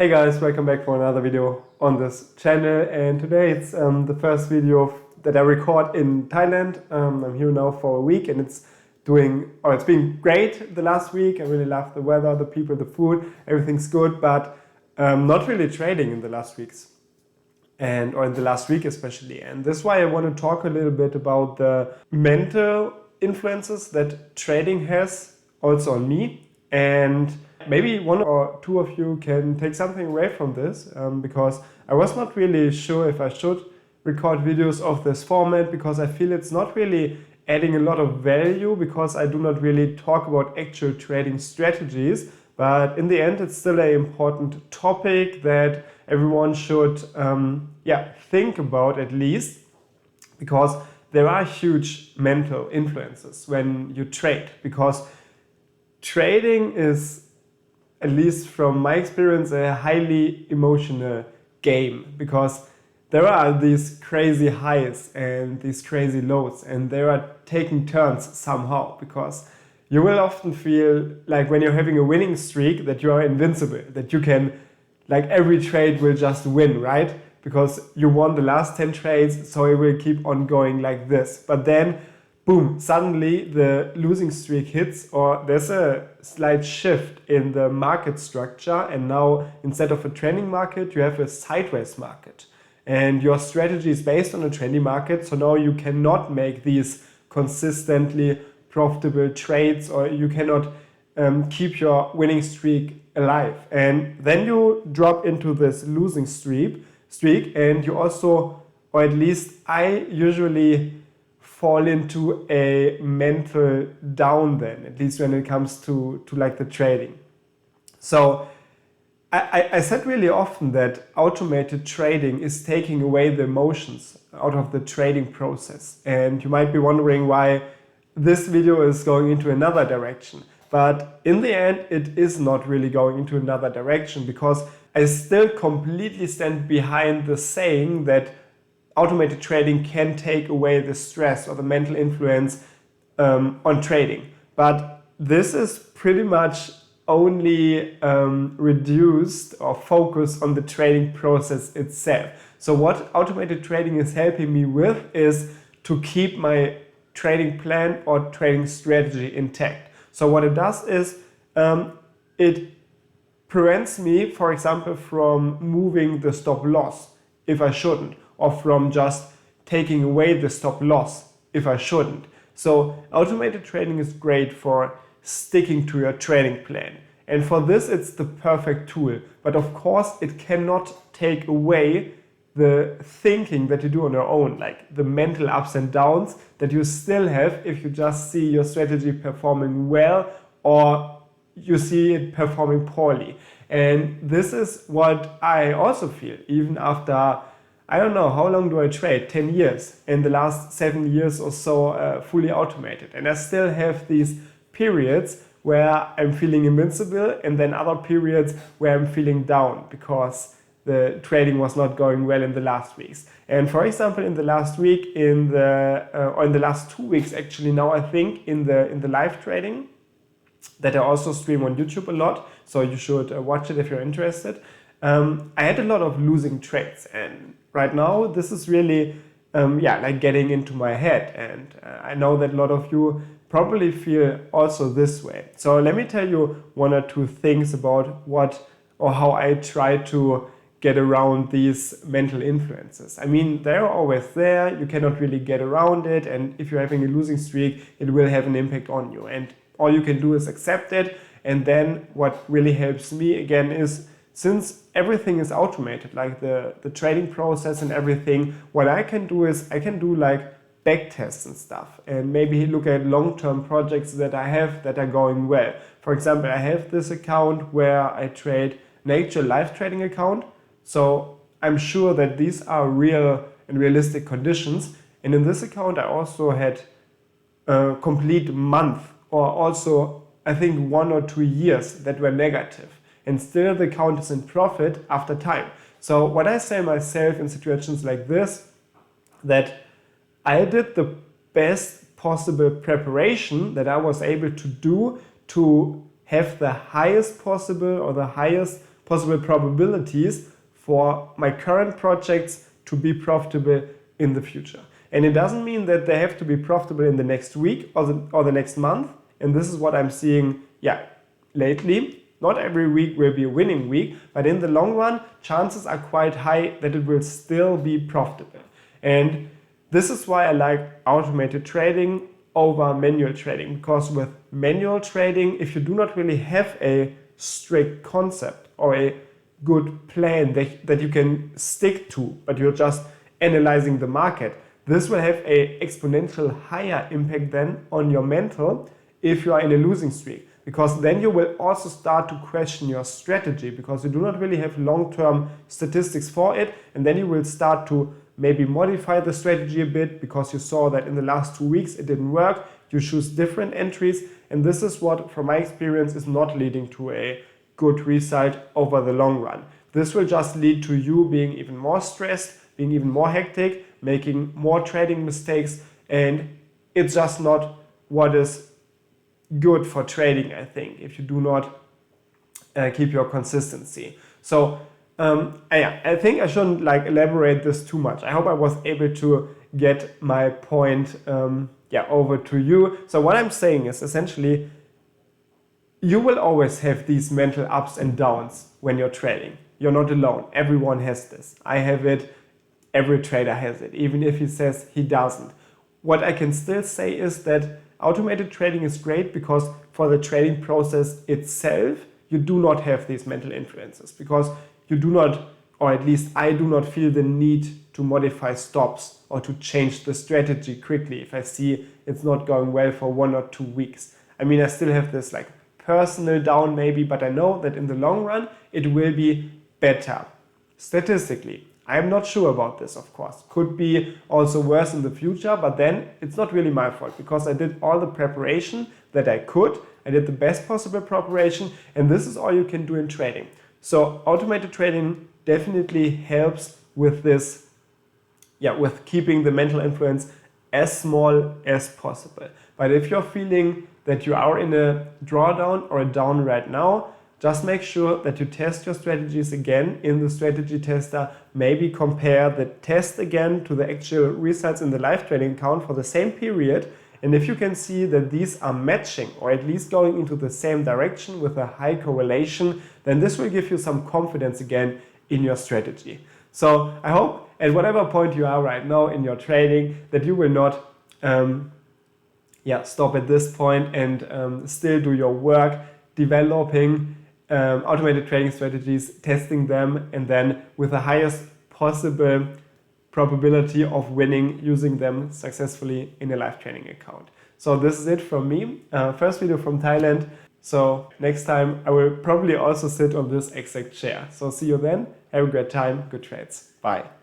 Hey guys, welcome back for another video on this channel, and today it's the first video that I record in Thailand. I'm here now for a week and it's been great the last week. I really love the weather, the people, the food, everything's good, but not really trading in the last weeks or in the last week especially. And this is why I want to talk a little bit about the mental influences that trading has also on me, and maybe one or two of you can take something away from this, because I was not really sure if I should record videos of this format, because I feel it's not really adding a lot of value, because I do not really talk about actual trading strategies. But in the end, it's still an important topic that everyone should think about at least, because there are huge mental influences when you trade, because trading is, at least from my experience, a highly emotional game, because there are these crazy highs and these crazy lows, and they are taking turns somehow, because you will often feel like when you're having a winning streak that you are invincible, that you can, like, every trade will just win, right? Because you won the last 10 trades, so it will keep on going like this. But then, boom, suddenly the losing streak hits, or there's a slight shift in the market structure, and now instead of a trending market, you have a sideways market. And your strategy is based on a trendy market, so now you cannot make these consistently profitable trades, or you cannot keep your winning streak alive. And then you drop into this losing streak, and you also, or at least I usually fall into a mental down then, at least when it comes to like the trading. So I said really often that automated trading is taking away the emotions out of the trading process. And you might be wondering why this video is going into another direction. But in the end, it is not really going into another direction, because I still completely stand behind the saying that automated trading can take away the stress or the mental influence on trading. But this is pretty much only reduced or focused on the trading process itself. So what automated trading is helping me with is to keep my trading plan or trading strategy intact. So what it does is it prevents me, for example, from moving the stop loss if I shouldn't, or from just taking away the stop loss if I shouldn't. So automated trading is great for sticking to your trading plan. And for this, it's the perfect tool. But of course, it cannot take away the thinking that you do on your own, like the mental ups and downs that you still have if you just see your strategy performing well, or you see it performing poorly. And this is what I also feel, even after, I don't know, how long do I trade? 10 years. In the last 7 years or so, fully automated. And I still have these periods where I'm feeling invincible, and then other periods where I'm feeling down because the trading was not going well in the last weeks. And for example, in the last week, or in the last 2 weeks actually now, I think, in the live trading that I also stream on YouTube a lot, so you should watch it if you're interested. I had a lot of losing trades, and right now this is really like getting into my head, and I know that a lot of you probably feel also this way. So let me tell you one or two things about what or how I try to get around these mental influences. I mean, they're always there, you cannot really get around it, and if you're having a losing streak, it will have an impact on you, and all you can do is accept it. And then what really helps me again is, since everything is automated, like the trading process and everything, what I can do is I can do like back tests and stuff, and maybe look at long-term projects that I have that are going well. For example, I have this account where I trade an actual live trading account, so I'm sure that these are real and realistic conditions. And in this account I also had a complete month, or also I think 1 or 2 years that were negative, and still the account is in profit after time. So what I say myself in situations like this, that I did the best possible preparation that I was able to do to have the highest possible or the highest possible probabilities for my current projects to be profitable in the future. And it doesn't mean that they have to be profitable in the next week or the next month. And this is what I'm seeing, lately. Not every week will be a winning week, but in the long run, chances are quite high that it will still be profitable. And this is why I like automated trading over manual trading, because with manual trading, if you do not really have a strict concept or a good plan that you can stick to, but you're just analyzing the market, this will have an exponential higher impact then on your mental if you are in a losing streak, because then you will also start to question your strategy because you do not really have long-term statistics for it, and then you will start to maybe modify the strategy a bit because you saw that in the last 2 weeks it didn't work. You choose different entries, and this is what, from my experience, is not leading to a good result over the long run. This will just lead to you being even more stressed, being even more hectic, making more trading mistakes, and it's just not what is good for trading, I think, if you do not keep your consistency. So I think I shouldn't elaborate this too much. I hope I was able to get my point over to you. So what I'm saying is essentially, you will always have these mental ups and downs when you're trading. You're not alone. Everyone has this. I have it. Every trader has it, even if he says he doesn't. What I can still say is that automated trading is great because for the trading process itself, you do not have these mental influences, because you do not, or at least I do not feel the need to modify stops or to change the strategy quickly if I see it's not going well for 1 or 2 weeks. I mean, I still have this personal down maybe, but I know that in the long run, it will be better. Statistically, I'm not sure about this, of course. Could be also worse in the future, but then it's not really my fault because I did all the preparation that I could. I did the best possible preparation, and this is all you can do in trading. So automated trading definitely helps with this, with keeping the mental influence as small as possible. But if you're feeling that you are in a drawdown or a down right now, just make sure that you test your strategies again in the strategy tester. Maybe compare the test again to the actual results in the live trading account for the same period. And if you can see that these are matching or at least going into the same direction with a high correlation, then this will give you some confidence again in your strategy. So I hope at whatever point you are right now in your trading that you will not stop at this point and still do your work developing automated trading strategies, testing them, and then with the highest possible probability of winning using them successfully in a live trading account. So this is it from me. First video from Thailand. So next time I will probably also sit on this exact chair. So see you then. Have a great time. Good trades. Bye.